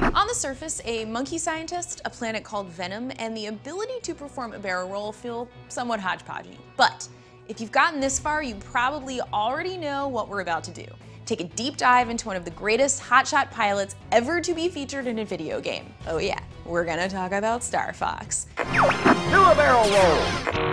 On the surface, a monkey scientist, a planet called Venom, and the ability to perform a barrel roll feel somewhat hodgepodgey. But if you've gotten this far, you probably already know what we're about to do. Take a deep dive into one of the greatest hotshot pilots ever to be featured in a video game. Oh yeah, we're gonna talk about Star Fox. Do a barrel roll!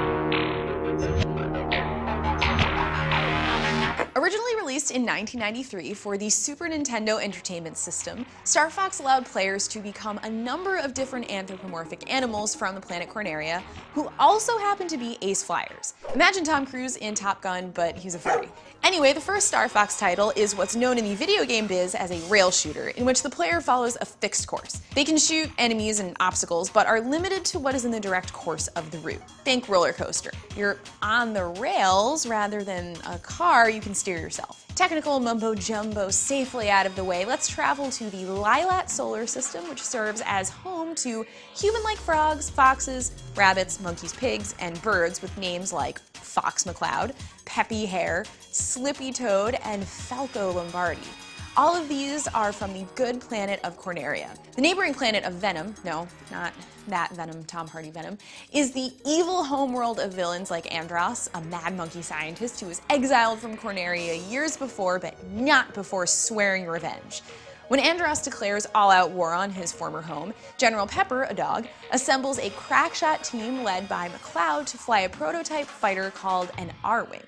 Originally released in 1993 for the Super Nintendo Entertainment System, Star Fox allowed players to become a number of different anthropomorphic animals from the planet Corneria, who also happen to be ace flyers. Imagine Tom Cruise in Top Gun, but he's a furry. Anyway, the first Star Fox title is what's known in the video game biz as a rail shooter, in which the player follows a fixed course. They can shoot enemies and obstacles, but are limited to what is in the direct course of the route. Think roller coaster. You're on the rails rather than a car you can steer yourself. Technical mumbo-jumbo safely out of the way, let's travel to the Lilat solar system, which serves as home to human-like frogs, foxes, rabbits, monkeys, pigs, and birds with names like Fox McCloud, Peppy Hare, Slippy Toad, and Falco Lombardi. All of these are from the good planet of Corneria. The neighboring planet of Venom, no, not that Venom, Tom Hardy Venom, is the evil homeworld of villains like Andross, a mad monkey scientist who was exiled from Corneria years before, but not before swearing revenge. When Andross declares all-out war on his former home, General Pepper, a dog, assembles a crackshot team led by McCloud to fly a prototype fighter called an R-Wing.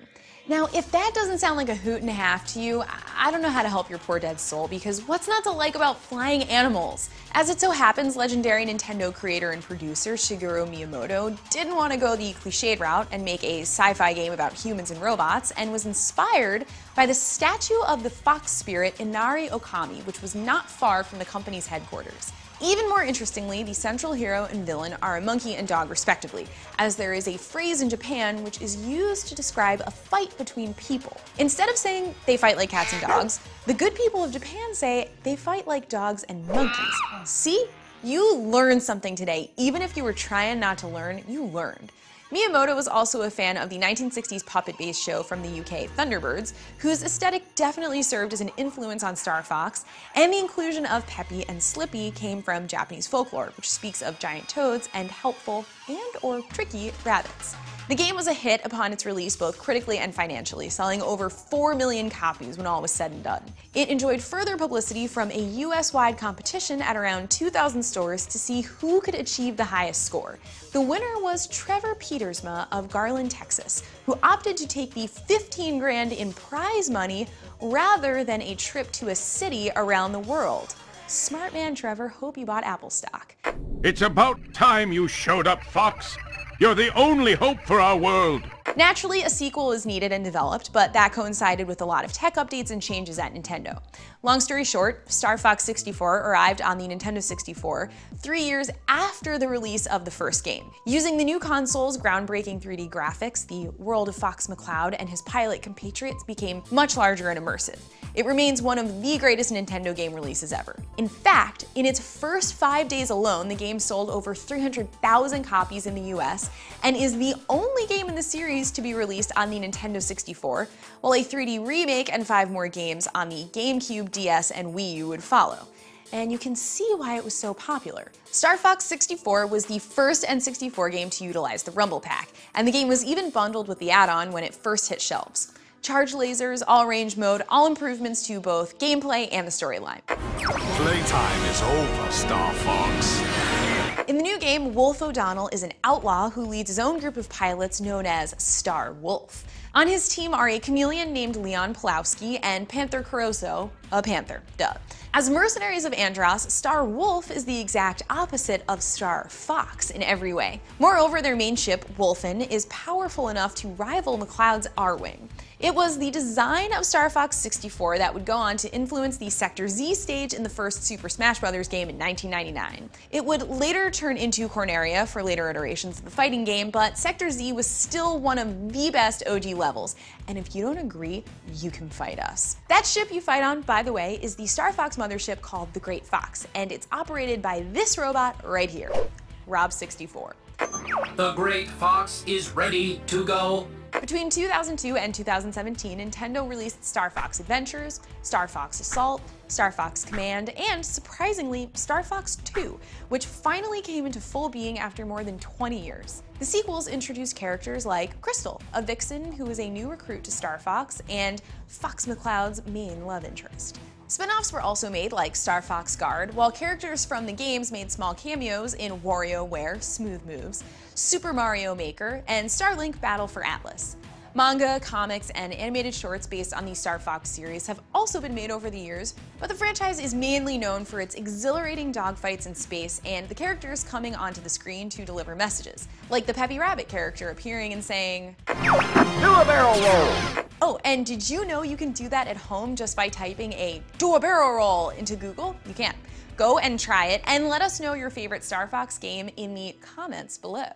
Now, if that doesn't sound like a hoot and a half to you, I don't know how to help your poor dead soul, because what's not to like about flying animals? As it so happens, legendary Nintendo creator and producer Shigeru Miyamoto didn't want to go the cliched route and make a sci-fi game about humans and robots, and was inspired by the statue of the fox spirit Inari Okami, which was not far from the company's headquarters. Even more interestingly, the central hero and villain are a monkey and dog respectively, as there is a phrase in Japan which is used to describe a fight between people. Instead of saying they fight like cats and dogs, the good people of Japan say they fight like dogs and monkeys. See? You learned something today. Even if you were trying not to learn, you learned. Miyamoto was also a fan of the 1960s puppet-based show from the UK, Thunderbirds, whose aesthetic definitely served as an influence on Star Fox, and the inclusion of Peppy and Slippy came from Japanese folklore, which speaks of giant toads and helpful and/or tricky rabbits. The game was a hit upon its release both critically and financially, selling over 4 million copies when all was said and done. It enjoyed further publicity from a US-wide competition at around 2,000 stores to see who could achieve the highest score. The winner was Trevor Petersma of Garland, Texas, who opted to take the 15 grand in prize money rather than a trip to a city around the world. Smart man, Trevor. Hope you bought Apple stock. It's about time you showed up, Fox. You're the only hope for our world. Naturally, a sequel was needed and developed, but that coincided with a lot of tech updates and changes at Nintendo. Long story short, Star Fox 64 arrived on the Nintendo 64 3 years after the release of the first game. Using the new console's groundbreaking 3D graphics, the world of Fox McCloud and his pilot compatriots became much larger and immersive. It remains one of the greatest Nintendo game releases ever. In fact, in its first 5 days alone, the game sold over 300,000 copies in the US and is the only game in the series to be released on the Nintendo 64, while a 3D remake and 5 more games on the GameCube, DS, and Wii U would follow. And you can see why it was so popular. Star Fox 64 was the first N64 game to utilize the Rumble Pack, and the game was even bundled with the add-on when it first hit shelves. Charge lasers, all-range mode, all improvements to both gameplay and the storyline. Playtime is over, Star Fox. In the new game, Wolf O'Donnell is an outlaw who leads his own group of pilots known as Star Wolf. On his team are a chameleon named Leon Pulowski and Panther Caruso, a panther, duh. As mercenaries of Andross, Star Wolf is the exact opposite of Star Fox in every way. Moreover, their main ship, Wolfen, is powerful enough to rival McCloud's R-Wing. It was the design of Star Fox 64 that would go on to influence the Sector Z stage in the first Super Smash Bros. Game in 1999. It would later turn into Corneria for later iterations of the fighting game, but Sector Z was still one of the best OG levels, and if you don't agree, you can fight us. That ship you fight on, by the way, is the Star Fox mothership called the Great Fox, and it's operated by this robot right here, Rob 64. The Great Fox is ready to go. Between 2002 and 2017, Nintendo released Star Fox Adventures, Star Fox Assault, Star Fox Command, and, surprisingly, Star Fox 2, which finally came into full being after more than 20 years. The sequels introduced characters like Crystal, a vixen who is a new recruit to Star Fox, and Fox McCloud's main love interest. Spin-offs were also made like Star Fox Guard, while characters from the games made small cameos in WarioWare Smooth Moves, Super Mario Maker, and Starlink Battle for Atlas. Manga, comics, and animated shorts based on the Star Fox series have also been made over the years, but the franchise is mainly known for its exhilarating dogfights in space and the characters coming onto the screen to deliver messages, like the Peppy Rabbit character appearing and saying, "Do a barrel roll!" Oh, and did you know you can do that at home just by typing a "do a barrel roll" into Google? You can. Go and try it, and let us know your favorite Star Fox game in the comments below.